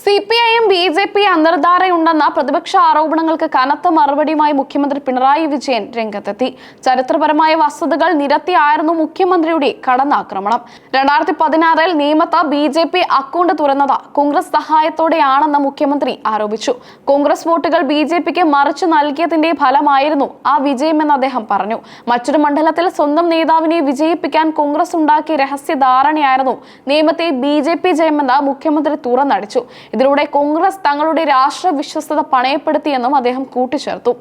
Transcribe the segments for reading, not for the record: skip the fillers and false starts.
CPIM BJP അന്തർധാരയുണ്ടെന്ന പ്രതിപക്ഷ ആരോപണങ്ങൾക്ക് കനത്ത മറുപടിയുമായി മുഖ്യമന്ത്രി പിണറായി വിജയൻ രംഗത്തെത്തി. ചരിത്രപരമായ വസ്തുതകൾ നിരത്തിയായിരുന്നു മുഖ്യമന്ത്രിയുടെ കടന്നാക്രമണം. 2016 നിയമത്ത് ബി.ജെ.പി അക്കൗണ്ട് തുറന്നത് കോൺഗ്രസ് സഹായത്തോടെയാണെന്ന് മുഖ്യമന്ത്രി ആരോപിച്ചു. കോൺഗ്രസ് വോട്ടുകൾ ബി.ജെ.പിക്ക് മറിച്ചു നൽകിയതിന്റെ ഫലമായിരുന്നു ആ വിജയമെന്ന് അദ്ദേഹം പറഞ്ഞു. മറ്റൊരു മണ്ഡലത്തിൽ സ്വന്തം നേതാവിനെ വിജയിപ്പിക്കാൻ കോൺഗ്രസ് ഉണ്ടാക്കിയ രഹസ്യധാരണയായിരുന്നു നിയമത്തെ ബി.ജെ.പി ജയമെന്ന് മുഖ്യമന്ത്രി തുറന്നടിച്ചു. ഇതിലൂടെ കോൺഗ്രസ് തങ്ങളുടെ രാഷ്ട്രീയ വിശ്വസ്തത പണയപ്പെടുത്തിയെന്നും അദ്ദേഹം കൂട്ടിച്ചേർത്തു.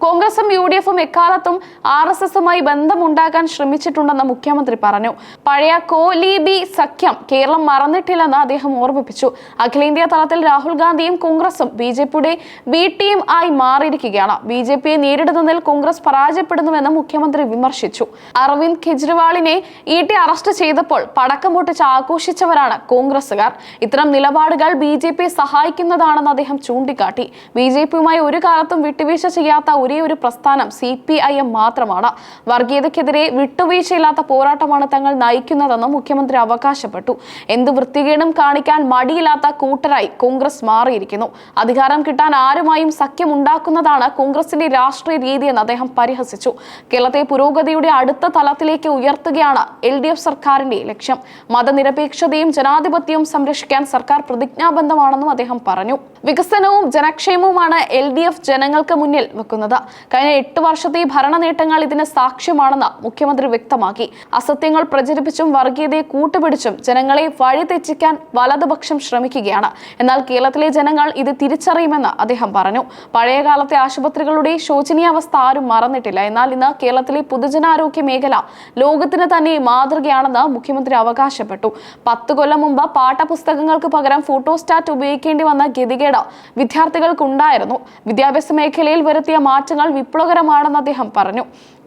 കോൺഗ്രസും യു.ഡി.എഫും എക്കാലത്തും ആർ.എസ്.എസുമായി ബന്ധമുണ്ടാക്കാൻ ശ്രമിച്ചിട്ടുണ്ടെന്ന് മുഖ്യമന്ത്രി പറഞ്ഞു. പഴയ കോലീബി സഖ്യം കേരളം മറന്നിട്ടില്ലെന്ന് അദ്ദേഹം ഓർമ്മിപ്പിച്ചു. അഖിലേന്ത്യാ തലത്തിൽ രാഹുൽ ഗാന്ധിയും കോൺഗ്രസും ബി.ജെ.പിയുടെ ബി ടീം ആയി മാറിയിരിക്കുകയാണ്. ബി.ജെ.പിയെ നേരിടുന്നതിൽ കോൺഗ്രസ് പരാജയപ്പെടുന്നുവെന്ന് മുഖ്യമന്ത്രി വിമർശിച്ചു. അരവിന്ദ് കെജ്രിവാളിനെ ഇ.ടി അറസ്റ്റ് ചെയ്തപ്പോൾ പടക്കം പൊട്ടിച്ച് ആഘോഷിച്ചവരാണ് കോൺഗ്രസുകാർ. ഇത്തരം നിലപാടുകൾ ബി.ജെ.പിയെ സഹായിക്കുന്നതാണെന്ന് അദ്ദേഹം ചൂണ്ടിക്കാട്ടി. ബി.ജെ.പിയുമായി ഒരു കാലത്തും വിട്ടുവീഴ്ച ചെയ്യാത്ത ഒരേ ഒരു പ്രസ്ഥാനം സിപിഐഎം മാത്രമാണ്. വർഗീയതയ്ക്കെതിരെ വിട്ടുവീഴ്ചയില്ലാത്ത പോരാട്ടമാണ് തങ്ങൾ നയിക്കുന്നതെന്നും മുഖ്യമന്ത്രി അവകാശപ്പെട്ടു. എന്ത് വൃത്തികേടും കാണിക്കാൻ മടിയില്ലാത്ത കൂട്ടരായി കോൺഗ്രസ് മാറിയിരിക്കുന്നു. അധികാരം കിട്ടാൻ ആരുമായും സഖ്യം ഉണ്ടാക്കുന്നതാണ് കോൺഗ്രസിന്റെ രാഷ്ട്രീയ രീതിയെന്ന് അദ്ദേഹം പരിഹസിച്ചു. കേരളത്തെ പുരോഗതിയുടെ അടുത്ത തലത്തിലേക്ക് ഉയർത്തുകയാണ് LDF സർക്കാരിന്റെ ലക്ഷ്യം. മതനിരപേക്ഷതയും ജനാധിപത്യവും സംരക്ഷിക്കാൻ സർക്കാർ പ്രതിജ്ഞാബദ്ധമാണെന്നും അദ്ദേഹം പറഞ്ഞു. വികസനവും ജനക്ഷേമവുമാണ് LDF ജനങ്ങൾക്ക് മുന്നിൽ വെക്കുന്നത്. കഴിഞ്ഞ 8 വർഷത്തെ ഭരണ നേട്ടങ്ങൾ ഇതിന് സാക്ഷ്യമാണെന്ന് മുഖ്യമന്ത്രി വ്യക്തമാക്കി. അസത്യങ്ങൾ പ്രചരിപ്പിച്ചും വർഗീയതയെ കൂട്ടുപിടിച്ചും ജനങ്ങളെ വഴിതെറ്റിക്കാൻ വലതുപക്ഷം ശ്രമിക്കുകയാണ്. എന്നാൽ കേരളത്തിലെ ജനങ്ങൾ ഇത് തിരിച്ചറിയുമെന്ന് അദ്ദേഹം പറഞ്ഞു. പഴയകാലത്തെ ആശുപത്രികളുടെ ശോചനീയാവസ്ഥ ആരും മറന്നിട്ടില്ല. എന്നാൽ ഇന്ന് കേരളത്തിലെ പൊതുജനാരോഗ്യ മേഖല ലോകത്തിന് തന്നെ മാതൃകയാണെന്ന് മുഖ്യമന്ത്രി അവകാശപ്പെട്ടു. 10 കൊല്ലം മുമ്പ് പാഠപുസ്തകങ്ങൾക്ക് പകരം ഫോട്ടോസ്റ്റാറ്റ് ഉപയോഗിക്കേണ്ടി വന്ന ഗതികേട് വിദ്യാർത്ഥികൾക്കുണ്ടായിരുന്നു. വിദ്യാഭ്യാസ മേഖലയിൽ വരുത്തിയ മാറ്റങ്ങൾ വിപ്ലവകരമാണെന്ന് അദ്ദേഹം പറഞ്ഞു.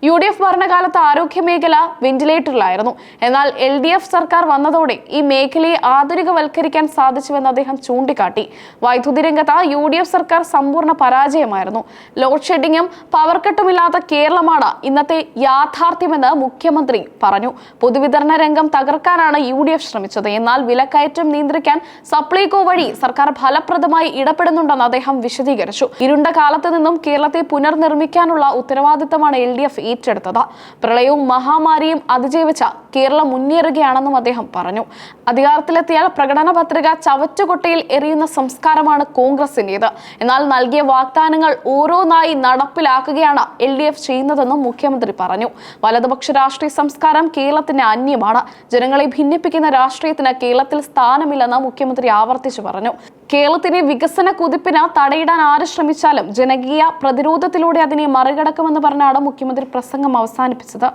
UDF ഭരണകാലത്ത് ആരോഗ്യ മേഖല വെന്റിലേറ്ററിലായിരുന്നു. എന്നാൽ LDF സർക്കാർ വന്നതോടെ ഈ മേഖലയെ ആധുനികവൽക്കരിക്കാൻ സാധിച്ചുവെന്ന് അദ്ദേഹം ചൂണ്ടിക്കാട്ടി. വൈദ്യുതി രംഗത്ത് UDF സർക്കാർ സമ്പൂർണ്ണ പരാജയമായിരുന്നു. ലോഡ് ഷെഡിങ്ങും പവർ കട്ടുമില്ലാത്ത കേരളമാണ് ഇന്നത്തെ യാഥാർത്ഥ്യമെന്ന് മുഖ്യമന്ത്രി പറഞ്ഞു. പൊതുവിതരണ രംഗം തകർക്കാനാണ് UDF ശ്രമിച്ചത്. എന്നാൽ വിലക്കയറ്റം നിയന്ത്രിക്കാൻ സപ്ലൈകോ വഴി സർക്കാർ ഫലപ്രദമായി ഇടപെടുന്നുണ്ടെന്ന് അദ്ദേഹം വിശദീകരിച്ചു. ഇരുണ്ട കാലത്ത് നിന്നും കേരളത്തെ പുനർനിർമ്മിക്കാനുള്ള ഉത്തരവാദിത്തമാണ് LDF ഏറ്റെടുത്തത്. പ്രളയവും മഹാമാരിയും അതിജീവിച്ച കേരളം മുന്നേറുകയാണെന്നും അദ്ദേഹം പറഞ്ഞു. അധികാരത്തിലെത്തിയാൽ പ്രകടന പത്രിക ചവറ്റുകൊട്ടയിൽ എറിയുന്ന സംസ്കാരമാണ് കോൺഗ്രസിന്റേത്. എന്നാൽ നൽകിയ വാഗ്ദാനങ്ങൾ ഓരോന്നായി നടപ്പിലാക്കുകയാണ് LDF ചെയ്യുന്നതെന്നും മുഖ്യമന്ത്രി പറഞ്ഞു. വലതുപക്ഷ രാഷ്ട്രീയ സംസ്കാരം കേരളത്തിന് അന്യമാണ്. ജനങ്ങളെ ഭിന്നിപ്പിക്കുന്ന രാഷ്ട്രീയത്തിന് കേരളത്തിൽ സ്ഥാനമില്ലെന്ന് മുഖ്യമന്ത്രി ആവർത്തിച്ചു പറഞ്ഞു. കേരളത്തിന്റെ വികസന കുതിപ്പിന് തടയിടാൻ ആര് ശ്രമിച്ചാലും ജനകീയ പ്രതിരോധത്തിലൂടെ അതിനെ മറികടക്കുമെന്ന് പറഞ്ഞാണ് മുഖ്യമന്ത്രി പ്രസംഗം അവസാനിപ്പിച്ചത്.